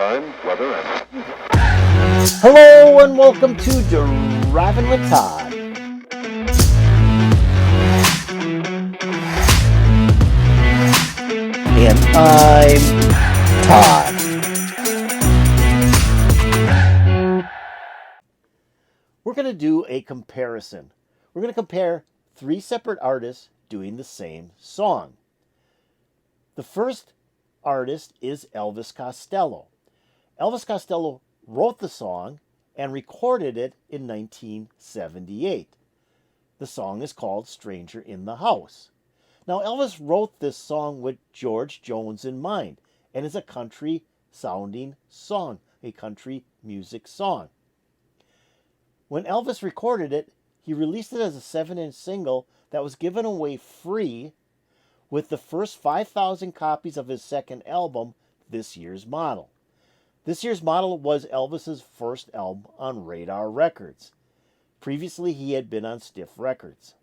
time, weather, and... Hello and welcome to Driving with Todd. And I'm Todd. We're going to do a comparison. We're going to compare three separate artists doing the same song. The first artist is Elvis Costello. Elvis Costello wrote the song and recorded it in 1978. The song is called Stranger in the House. Now, Elvis wrote this song with George Jones in mind, and is a country-sounding song, a country music song. When Elvis recorded it, he released it as a 7-inch single that was given away free with the first 5,000 copies of his second album, This Year's Model. This Year's Model was Elvis's first album on Radar Records. Previously, he had been on Stiff Records.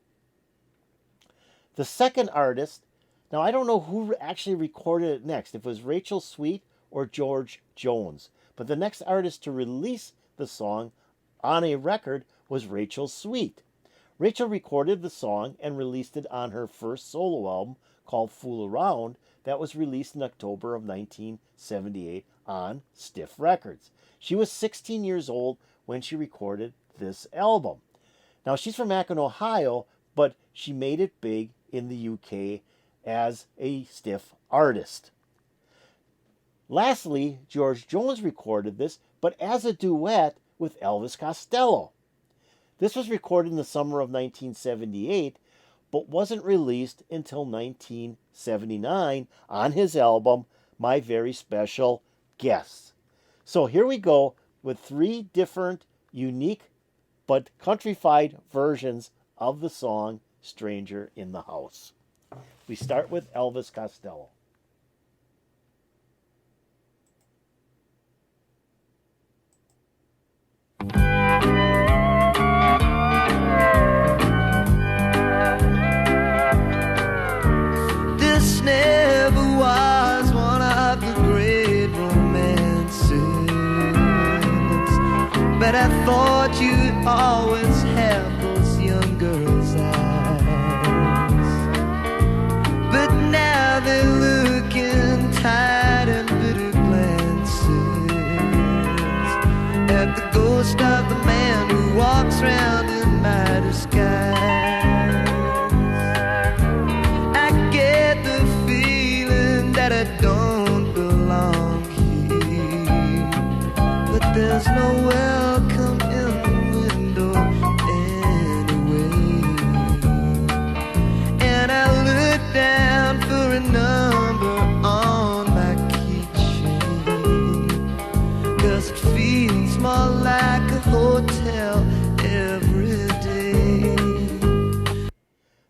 The second artist, now I don't know who actually recorded it next, if it was Rachel Sweet or George Jones, but the next artist to release the song on a record was Rachel Sweet. Rachel recorded the song and released it on her first solo album called Fool Around that was released in October of 1978 on Stiff Records. She was 16 years old when she recorded this album. Now, she's from Akron, Ohio, but she made it big in the UK as a Stiff artist. Lastly, George Jones recorded this, but as a duet with Elvis Costello. This was recorded in the summer of 1978, but wasn't released until 1979 on his album, My Very Special Guests. So here we go with three different, unique, but countrified versions of the song Stranger in the House. We start with Elvis Costello. This never was one of the great romances, but I thought you'd always have those young girls' eyes. But now they're looking tired and bitter glances at the ghost of the man who walks around in my disguise. I don't belong here, but there's no welcome in the window anyway. And I look down for a number on my keychain, 'cause it feels more like a hotel every day.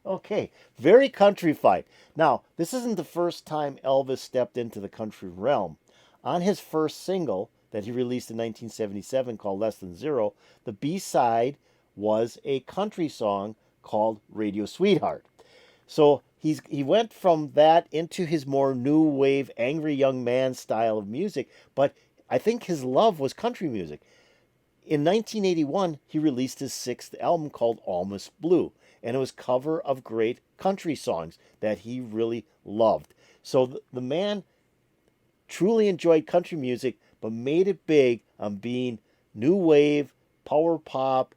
Okay, very countrified. Now, this isn't the first time Elvis stepped into the country realm. On his first single that he released in 1977 called Less Than Zero, the B-side was a country song called Radio Sweetheart. So he went from that into his more new wave, angry young man style of music, but I think his love was country music. In 1981, he released his sixth album called Almost Blue, and it was cover of great country songs that he really loved. So the man truly enjoyed country music, but made it big on being new wave, power pop,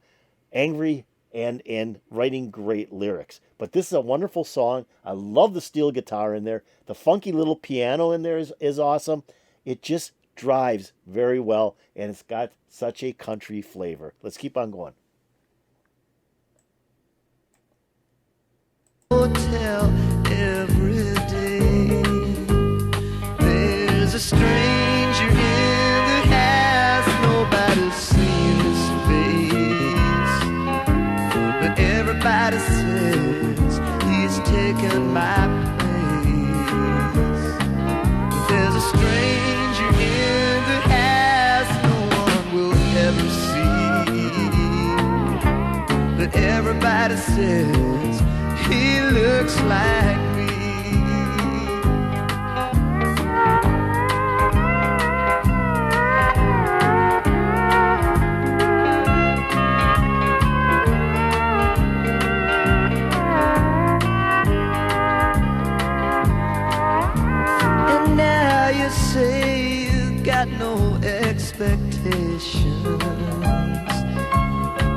angry, and writing great lyrics. But this is a wonderful song. I love the steel guitar in there. The funky little piano in there is awesome. It just drives very well, and it's got such a country flavor. Let's keep on going. Hotel every day. There's a stranger in the house, nobody's seen his face, but everybody says he's taken my place. There's a stranger in the house no one will ever see, but everybody says he looks like me. got no expectations,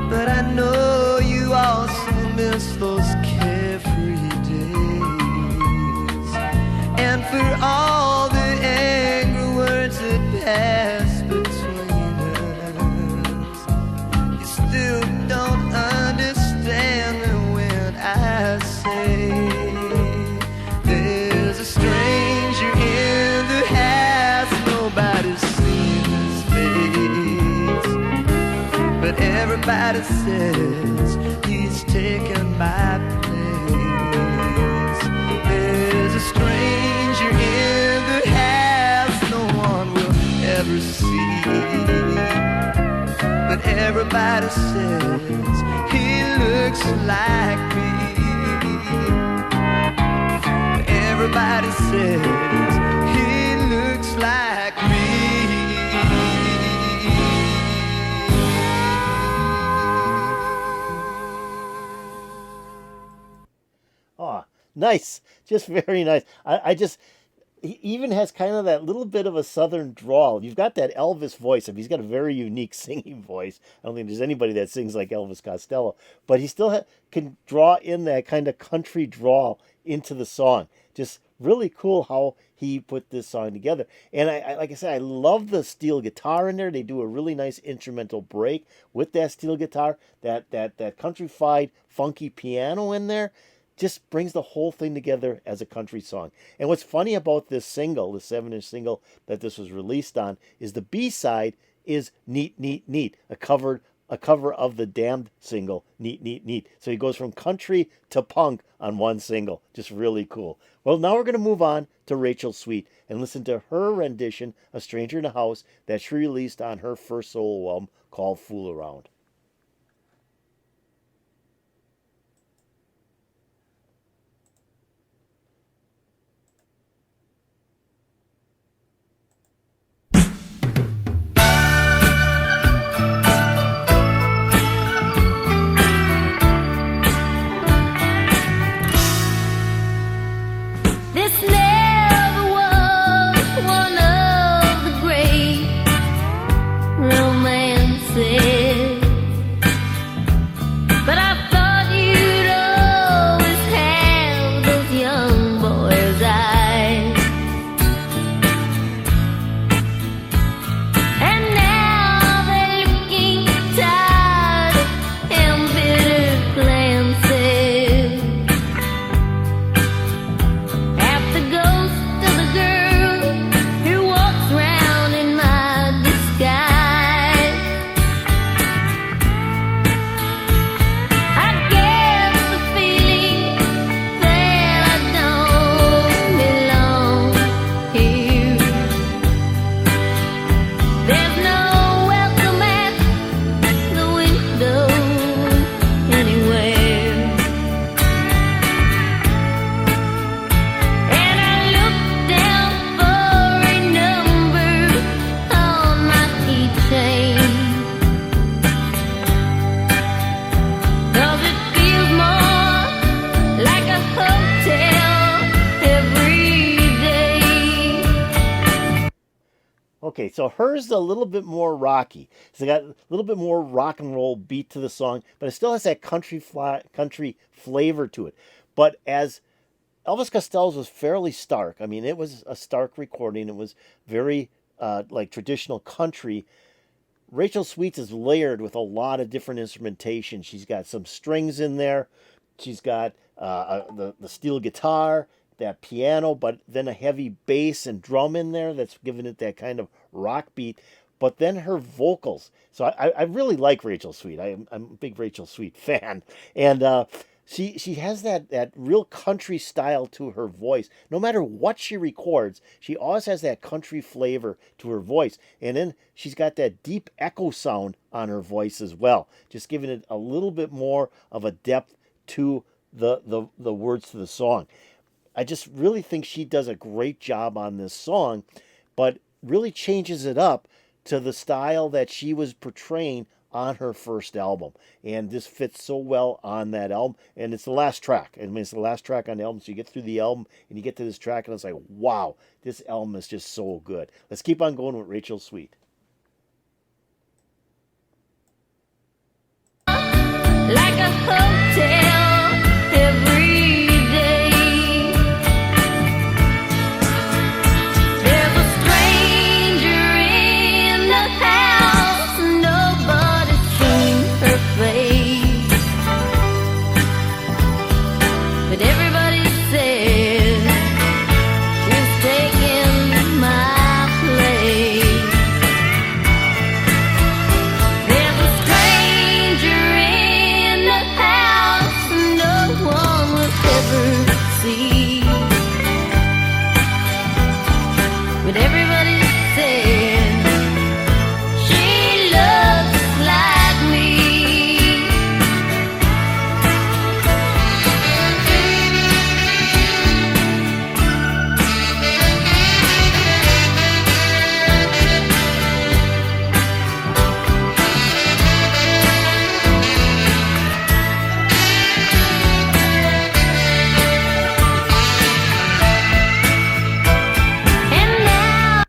but I know you also miss those carefree days. And for all the angry words that pass between us, you still don't understand me when I say there's a stranger in the house, nobody's seen his face, but everybody says he's taken my place. There's a stranger in the house no one will ever see, but everybody says he looks like me. Everybody says he looks like me. Oh, nice. Just very nice. He even has kind of that little bit of a southern drawl. You've got that Elvis voice. He's got a very unique singing voice. I don't think there's anybody that sings like Elvis Costello, but he still can draw in that kind of country drawl into the song. Just really cool how he put this song together. And I like I said, I love the steel guitar in there. They do a really nice instrumental break with that steel guitar. That countrified funky piano in there just brings the whole thing together as a country song. And what's funny about this single, the 7-inch single that this was released on, is the B-side is Neat, Neat, Neat, a cover of the Damned single, Neat, Neat, Neat. So he goes from country to punk on one single. Just really cool. Well, now we're going to move on to Rachel Sweet and listen to her rendition of Stranger in the House that she released on her first solo album called Fool Around. This never was one of the great romances, but I thought you'd always have those young boys' eyes. And now they're looking tired and bitter glances at the ghost of the girl who walks round in my disguise. I get the feeling that I don't belong here. There's no welcome at the window anywhere. And I look down for a number on my keychain, 'cause it feels more like a hotel every day. Okay, so hers is a little bit more rocky. It's got a little bit more rock and roll beat to the song, but it still has that country flavor to it. But as Elvis Costello's was fairly stark. I mean, it was a stark recording. It was very like traditional country. Rachel Sweets is layered with a lot of different instrumentation. She's got some strings in there. She's got the steel guitar, that piano, but then a heavy bass and drum in there that's giving it that kind of rock beat. But then her vocals. So I really like Rachel Sweet. I'm a big Rachel Sweet fan. And she has that real country style to her voice. No matter what she records, she always has that country flavor to her voice. And then she's got that deep echo sound on her voice as well, just giving it a little bit more of a depth to the words to the song. I just really think she does a great job on this song, but really changes it up to the style that she was portraying on her first album, and this fits so well on that album. And it's the last track. I mean, it's the last track on the album. So you get through the album and you get to this track, and it's like, wow, this album is just so good. Let's keep on going with Rachel Sweet. Like a hotel every day. There's a stranger in the house, nobody's seen her face, but everybody says she's taking my place. There's a stranger in the house no one will ever see, but everybody says she looks like me. And now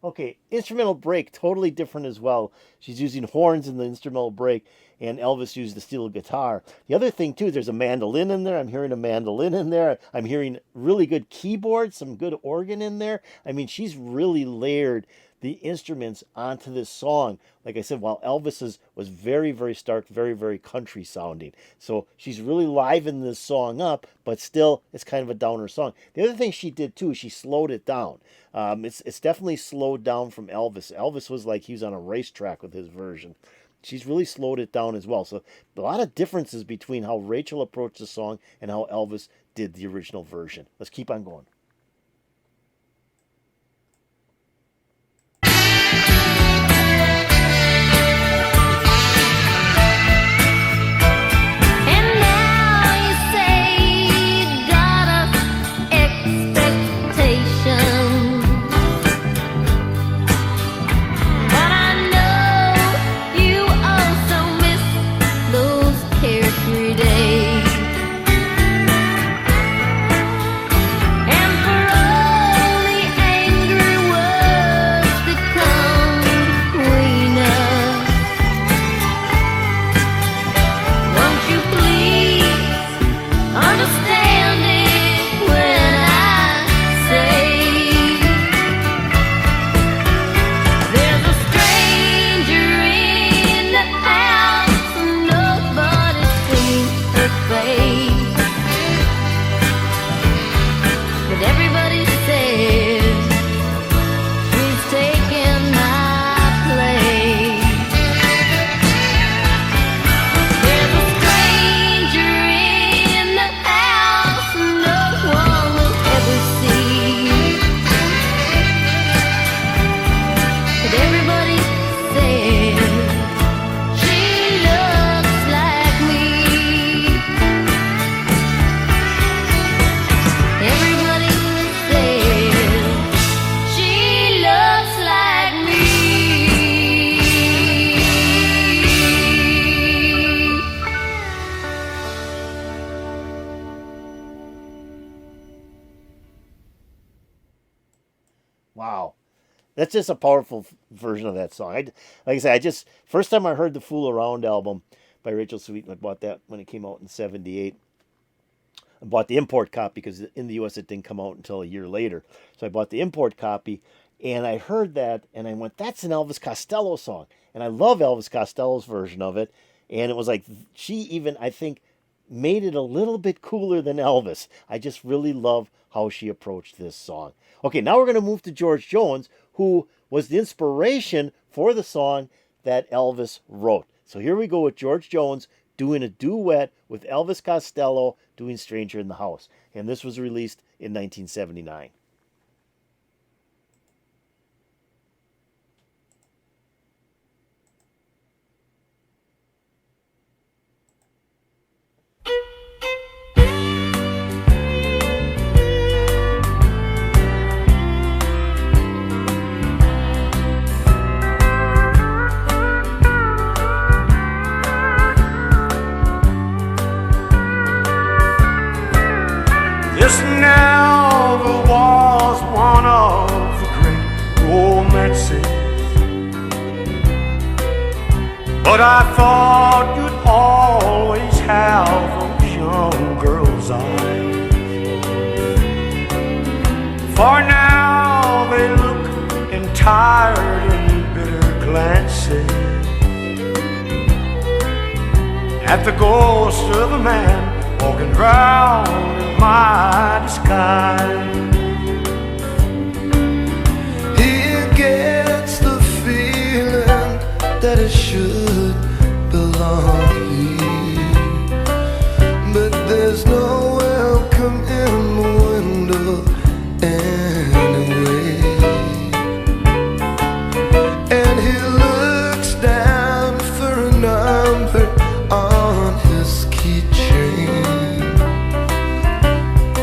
Okay, instrumental break, totally different as well. She's using horns in the instrumental break, and Elvis used the steel guitar. The other thing, too, there's a mandolin in there. I'm hearing a mandolin in there. I'm hearing really good keyboard, some good organ in there. I mean, she's really layered the instruments onto this song. Like I said, while Elvis's was very, very stark, very, very country sounding. So she's really livening this song up, but still, it's kind of a downer song. The other thing she did, too, she slowed it down. It's definitely slowed down from Elvis. Elvis was like he was on a racetrack with his version. She's really slowed it down as well. So a lot of differences between how Rachel approached the song and how Elvis did the original version. Let's keep on going. And now you say you got a expectation, but I know you also miss those carefree days. And for all the angry words that come between us, won't you please understand it when I say there's a stranger in the house and nobody's seen her face, but everybody says she's taking my place. There's a stranger in the house no one will ever see, but everybody says she looks like me. Everybody says she looks like me. Wow. That's just a powerful version of that song. Like I said, first time I heard the Fool Around album by Rachel Sweet, I bought that when it came out in 78. I bought the import copy because in the U.S. it didn't come out until a year later. So I bought the import copy, and I heard that, and I went, that's an Elvis Costello song. And I love Elvis Costello's version of it. And it was like, she even, I think, made it a little bit cooler than Elvis. I just really love how she approached this song. Okay, now we're going to move to George Jones, who was the inspiration for the song that Elvis wrote. So here we go with George Jones doing a duet with Elvis Costello doing Stranger in the House. And this was released in 1979. But I thought you'd always have those young girl's eyes. For now they look in tired and bitter glances at the ghost of a man walking round in my disguise. He gets the feeling that it should belong here, but there's no welcome in the window anyway. And he looks down for a number on his keychain,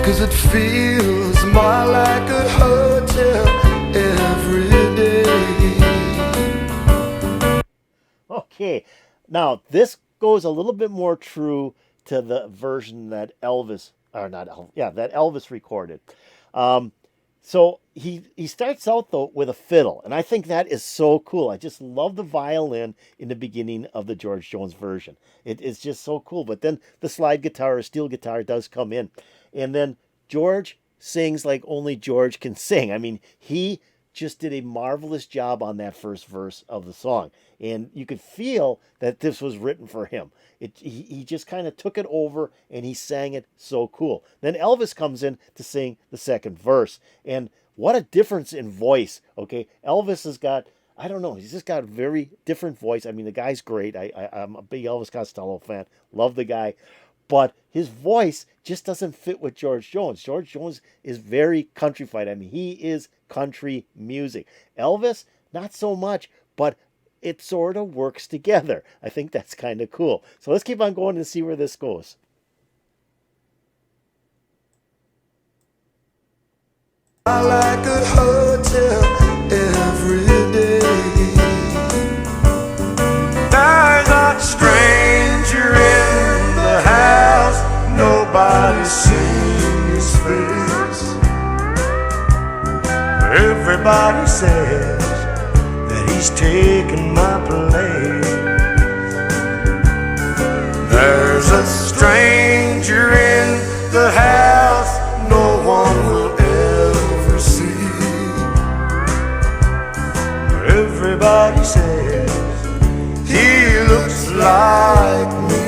'cause it feels more like a hotel every day. Okay, now this goes a little bit more true to the version that Elvis, or not Elvis, yeah, that Elvis recorded. So he starts out though with a fiddle, and I think that is so cool. I just love the violin in the beginning of the George Jones version. It is just so cool. But then the slide guitar or steel guitar does come in, and then George sings like only George can sing. I mean, he just did a marvelous job on that first verse of the song, and you could feel that this was written for him. He just kind of took it over and he sang it so cool. Then Elvis comes in to sing the second verse, and what a difference in voice. Okay, Elvis has got, I don't know, he's just got a very different voice. I mean, the guy's great. I'm a big Elvis Costello fan, love the guy, but his voice just doesn't fit with George Jones. George Jones is very countrified. I mean, he is country music. Elvis, not so much, but it sort of works together. I think that's kind of cool. So let's keep on going and see where this goes. I like a hotel every day. There's a stranger in the house, nobody's seen his face. Everybody says that he's taken my place. There's a stranger in the house no one will ever see. Everybody says he looks like me.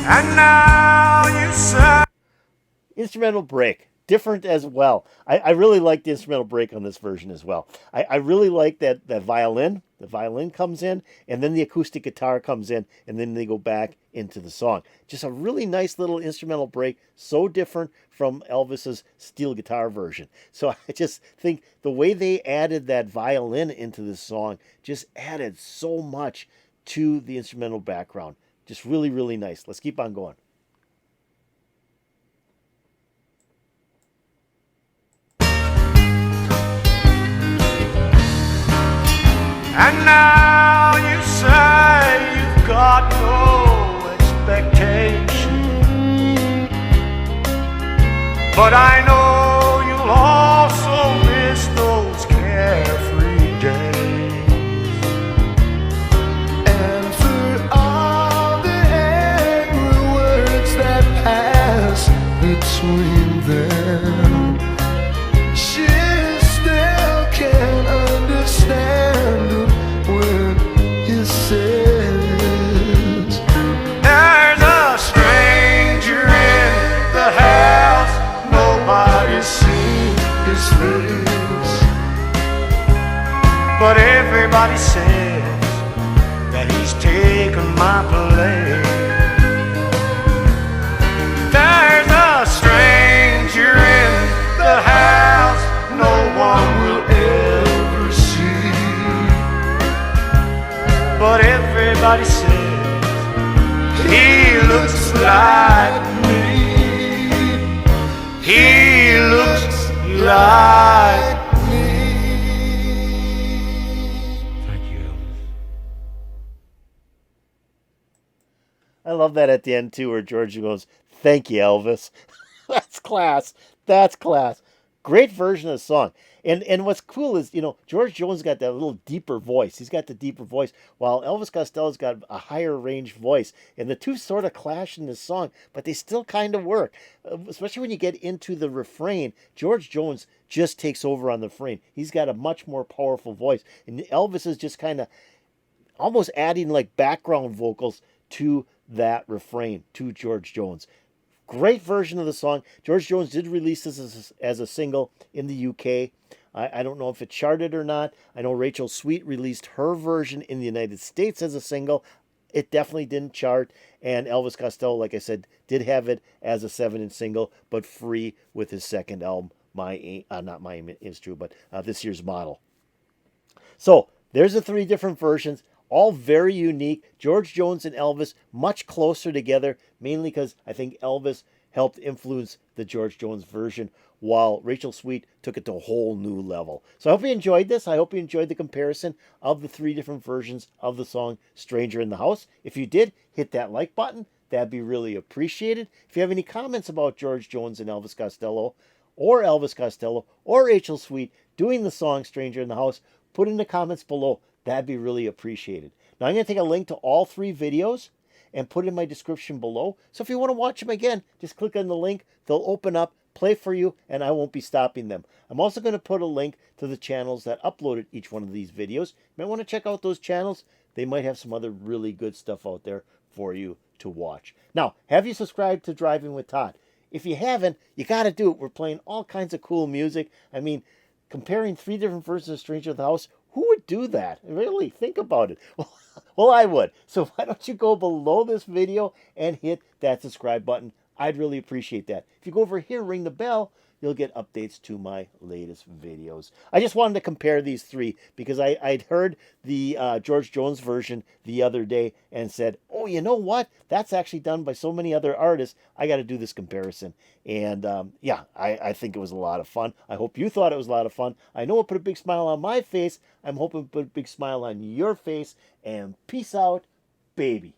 And now you say Instrumental break, different as well. I really like the instrumental break on this version as well. I really like that violin. The violin comes in, and then the acoustic guitar comes in, and then they go back into the song. Just a really nice little instrumental break, so different from Elvis's steel guitar version. So I just think the way they added that violin into this song just added so much to the instrumental background. Just really, really nice. Let's keep on going. And now you say you've got no expectation, but I know you'll also miss those carefree days. And for all the angry words that pass between them, she still can't understand them when he says, There's a stranger in the house, nobody's seen his face, but everybody says that he's taken my place. There's a stranger in the house no one will ever see, but everybody says he looks like me. He looks like me. love that at the end too, where George goes, "Thank you, Elvis." That's class. That's class. Great version of the song. And what's cool is, George Jones got that little deeper voice. He's got the deeper voice, while Elvis Costello's got a higher range voice. And the two sort of clash in this song, but they still kind of work. Especially when you get into the refrain, George Jones just takes over on the refrain. He's got a much more powerful voice. And Elvis is just kind of almost adding like background vocals to that refrain, to George Jones. Great version of the song. George Jones did release this as a single in the UK. I don't know if it charted or not. I know Rachel Sweet released her version in the United States as a single. It definitely didn't chart. And Elvis Costello, like I said, did have it as a 7-inch single, but free with his second album, not My Aim Is True, but This Year's Model. So there's the 3 different versions, all very unique. George Jones and Elvis much closer together, mainly because I think Elvis helped influence the George Jones version, while Rachel Sweet took it to a whole new level. So I hope you enjoyed this. I hope you enjoyed the comparison of the 3 different versions of the song Stranger in the House. If you did, hit that like button. That'd be really appreciated. If you have any comments about George Jones and Elvis Costello, or Rachel Sweet doing the song Stranger in the House, put in the comments below. That'd be really appreciated. Now I'm going to take a link to all 3 videos and put in my description below. So if you want to watch them again, just click on the link. They'll open up, play for you, and I won't be stopping them. I'm also going to put a link to the channels that uploaded each one of these videos. You might want to check out those channels. They might have some other really good stuff out there for you to watch. Now, have you subscribed to Driving with Todd? If you haven't, you got to do it. We're playing all kinds of cool music. I mean, comparing 3 different versions of Stranger in the House, who would do that? Really, think about it. Well, I would. So why don't you go below this video and hit that subscribe button? I'd really appreciate that. If you go over here, ring the bell, you'll get updates to my latest videos. I just wanted to compare these 3 because I'd heard the George Jones version the other day and said, oh, you know what? That's actually done by so many other artists. I got to do this comparison. And yeah, I think it was a lot of fun. I hope you thought it was a lot of fun. I know it put a big smile on my face. I'm hoping it put a big smile on your face. And peace out, baby.